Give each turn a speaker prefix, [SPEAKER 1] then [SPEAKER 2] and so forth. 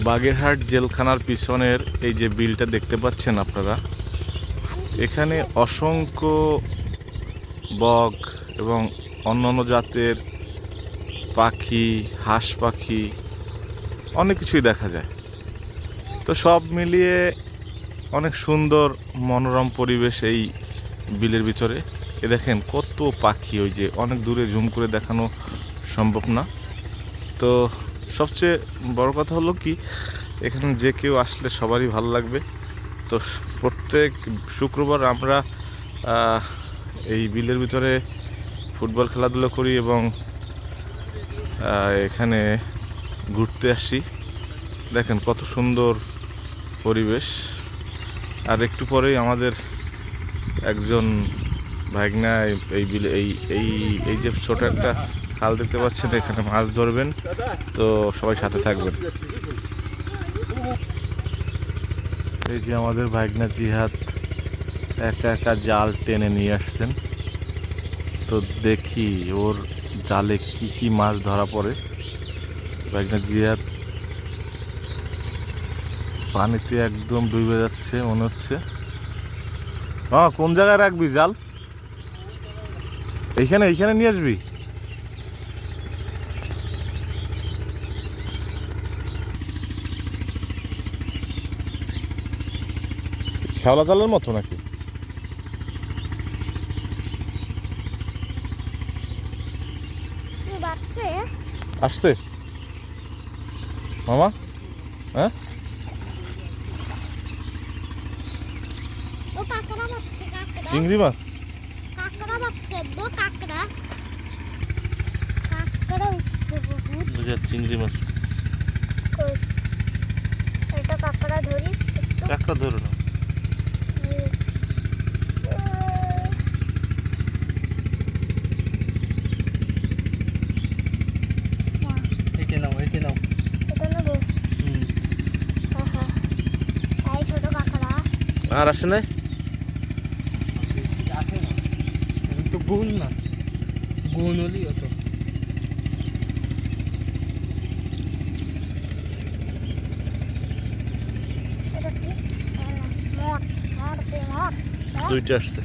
[SPEAKER 1] বাগেরহাট জেলখানার পিছনের এই যে বিলটা দেখতে পাচ্ছেন আপনারা, এখানে অসংখ্য বক এবং অন্যান্য জাতের পাখি, হাঁস পাখি অনেক কিছুই দেখা যায়। তো সব মিলিয়ে অনেক সুন্দর মনোরম পরিবেশ এই বিলের ভিতরে। এ দেখেন কত পাখি, ওই যে অনেক দূরে জুম করে দেখানো সম্ভব না। তো সবচেয়ে বড় কথা হলো কি, এখানে যে কেউ আসলে সবারই ভালো লাগবে। তো প্রত্যেক শুক্রবার আমরা এই বিলের ভিতরে ফুটবল খেলাধুলা করি এবং এখানে ঘুরতে আসি। দেখেন কত সুন্দর পরিবেশ। আর একটু পরেই আমাদের একজন ভাগনা এই বিলে এই এই এই যে ছোট একটা খাল দেখতে পাচ্ছেন, এখানে মাছ ধরবেন। তো সবাই সাথে থাকবেন। এই যে আমাদের ভাগনা জিহাদ একা একা জাল টেনে নিয়ে আসছেন। তো দেখি ওর জালে কি কি মাছ ধরা পড়ে। ভাগনা জিহাদ পানিতে একদম ডুবে যাচ্ছে মনে হচ্ছে। হ্যাঁ, কোন জায়গায় রাখবি জাল? এইখানে এইখানে নিয়ে আসবি। শ্যাওলা জালের মতো নাকি? আসছে মামা? হ্যাঁ, চিংড়ি মাছ। চিংড়ি মাছ কাঁকড়া ধরো না। আর আসে নাই
[SPEAKER 2] তো বোন না, বোন হলি অত
[SPEAKER 1] দুইটা আসছে।